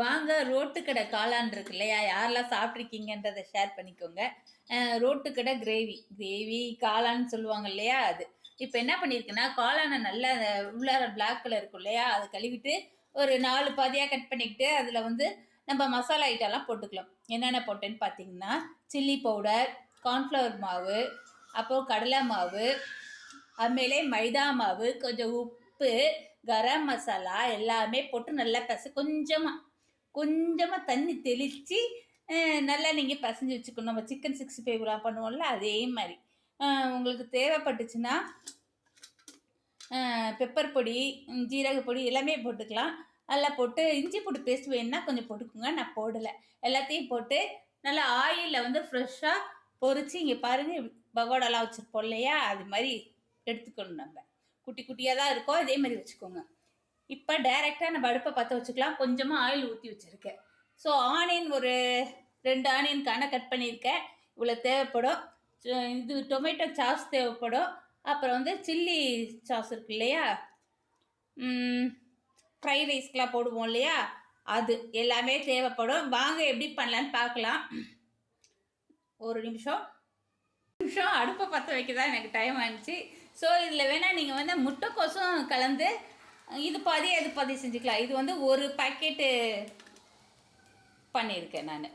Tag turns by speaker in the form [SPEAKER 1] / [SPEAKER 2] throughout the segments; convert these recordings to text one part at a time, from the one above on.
[SPEAKER 1] வாங்க ரோட்டு கடை காளான் இருக்கு இல்லையா? யாரெல்லாம் சாப்பிட்ருக்கீங்கன்றத ஷேர் பண்ணிக்கோங்க. ரோட்டு கடை கிரேவி கிரேவி காளான்னு சொல்லுவாங்க இல்லையா? அது. இப்போ என்ன பண்ணியிருக்கேன்னா, காளான நல்லா உள்ளார பிளாக் கலர் இருக்கும் இல்லையா? அத கழுவிட்டு ஒரு 4 பாதியா கட் பண்ணிக்கிட்டு, அதில வந்து நம்ம மசாலா ஐட்டம்லாம் போட்டுக்கலாம். என்னென்ன போட்டேன்னு பார்த்தீங்கன்னா, சில்லி பவுடர், கார்ன்ஃப்ளவர் மாவு, அப்புறம் கடலை மாவு, அதுமேலே மைதா மாவு, கொஞ்சம் உப்பு, கரம் மசாலா எல்லாமே போட்டு நல்லா கொஞ்சமாக கொஞ்சமாக தண்ணி தெளித்து நல்லா நீங்கள் பிசைஞ்சு வச்சுக்கணும். நம்ம சிக்கன் 65 பண்ணுவோம்ல, அதே மாதிரி உங்களுக்கு தேவைப்பட்டுச்சுன்னா பெப்பர் பொடி, ஜீரக பொடி எல்லாமே போட்டுக்கலாம். அதெல்லாம் போட்டு இஞ்சி பூண்டு பேஸ்ட் வேணுன்னா கொஞ்சம் போட்டுக்கோங்க. நான் போடலை. எல்லாத்தையும் போட்டு நல்லா ஆயிலில் வந்து ஃப்ரெஷ்ஷாக பொரித்து இங்கே பாருங்கள், பகோடாலாம் வச்சுருப்போம் இல்லையா? அது மாதிரி எடுத்துக்கணும். நம்ம குட்டி குட்டியாக தான் இருக்கும், இதே மாதிரி வச்சுக்கோங்க. இப்போ டைரெக்டாக நம்ம அடுப்பை பற்ற வச்சுக்கலாம். கொஞ்சமாக ஆயில் ஊற்றி வச்சுருக்கேன். ஸோ ஆனியன் ஒரு 2 ஆனியனுக்கான கட் பண்ணியிருக்கேன். இவ்வளோ தேவைப்படும். இது டொமேட்டோ சாஸ் தேவைப்படும். அப்புறம் வந்து சில்லி சாஸ் இருக்கு இல்லையா? ஃப்ரைட் ரைஸ்க்கெலாம் போடுவோம் இல்லையா? அது எல்லாமே தேவைப்படும். வாங்க எப்படி பண்ணலான்னு பார்க்கலாம். ஒரு நிமிஷம் அடுப்பை பற்ற வைக்க தான் எனக்கு டைம் ஆயிடுச்சு. ஸோ இதில் வேணால் நீங்கள் வந்து முட்டைக்கோசும் கலந்து இது பாதி அது பாதி செஞ்சுக்கலாம். இது வந்து ஒரு பாக்கெட்டு பண்ணியிருக்கேன் நான்.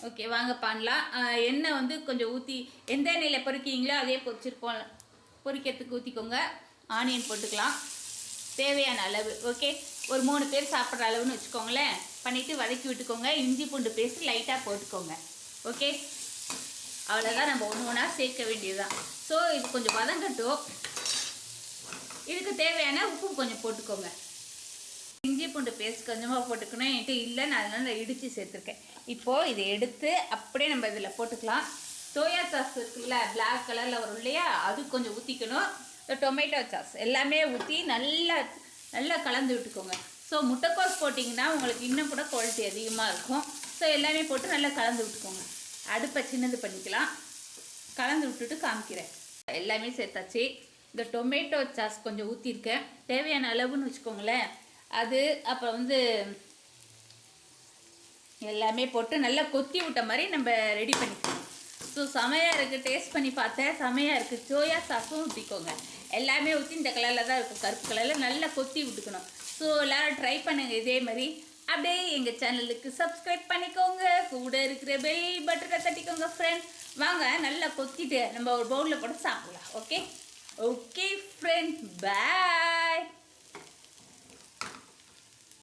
[SPEAKER 1] ஓகே வாங்க பண்ணலாம். எண்ணெய் வந்து கொஞ்சம் ஊற்றி எந்த எண்ணெயில் பொரிக்கிறீங்களோ அதே பொரிக்கிறதுக்கு ஊற்றிக்கோங்க. ஆனியன் போட்டுக்கலாம் தேவையான அளவு. ஒரு 3 பேர் சாப்பிட்ற அளவுன்னு வச்சுக்கோங்களேன். பண்ணிவிட்டு வதக்கி விட்டுக்கோங்க. இஞ்சி பூண்டு பேஸ்ட் லைட்டாக போட்டுக்கோங்க. அவ்வளோதான், நம்ம ஒன்று ஒன்றா சேர்க்க வேண்டியதுதான். ஸோ இது கொஞ்சம் வதங்கட்டும். இதுக்கு தேவையான உப்பு கொஞ்சம் போட்டுக்கோங்க. இஞ்சி பூண்டு பேஸ்ட் கொஞ்சமாக போட்டுக்கணும். என்கிட்ட இல்லை, நான் அதனால் இடித்து சேர்த்துருக்கேன். இப்போது இதை எடுத்து அப்படியே நம்ம இதில் போட்டுக்கலாம். சோயா சாஸ் இருக்குல்ல, பிளாக் கலரில் வரும் இல்லையா? அது கொஞ்சம் ஊற்றிக்கணும். டொமேட்டோ சாஸ் எல்லாமே ஊற்றி நல்லா கலந்து விட்டுக்கோங்க. ஸோ முட்டைக்கோஸ் போட்டிங்கன்னா உங்களுக்கு இன்னும் கூட குவாலிட்டி அதிகமாக இருக்கும். ஸோ எல்லாமே போட்டு நல்லா கலந்து விட்டுக்கோங்க. அடுப்பை சின்னது பண்ணிக்கலாம். கலந்து விட்டுட்டு காமிக்கிறேன். எல்லாமே சேர்த்தாச்சு. இந்த டொமேட்டோ சாஸ் கொஞ்சம் ஊற்றிருக்கேன், தேவையான அளவுன்னு வச்சுக்கோங்களேன். அது அப்புறம் வந்து எல்லாமே போட்டு நல்லா கொத்தி விட்ட மாதிரி நம்ம ரெடி பண்ணிக்கணும். ஸோ செமையாக இருக்குது. டேஸ்ட் பண்ணி பார்த்தேன், செமையாக இருக்குது. சோயா சாஸும் ஊற்றிக்கோங்க. எல்லாமே ஊற்றி இந்த கலரில் தான் இருக்கும், கருப்பு கலரில் நல்லா கொத்தி விட்டுக்கணும். ஸோ எல்லோரும் ட்ரை பண்ணுங்கள் இதே மாதிரி. அப்படியே எங்கள் சேனலுக்கு சப்ஸ்கிரைப் பண்ணிக்கோங்க. கூட இருக்கிற பெல் பட்டனை தட்டிக்கோங்க ஃப்ரெண்ட்ஸ். வாங்க நல்லா கொத்திட்டு நம்ம ஒரு பவுலில் போட்டு சாப்பிடலாம். ஓகே ஃப்ரெண்ட், பாய்.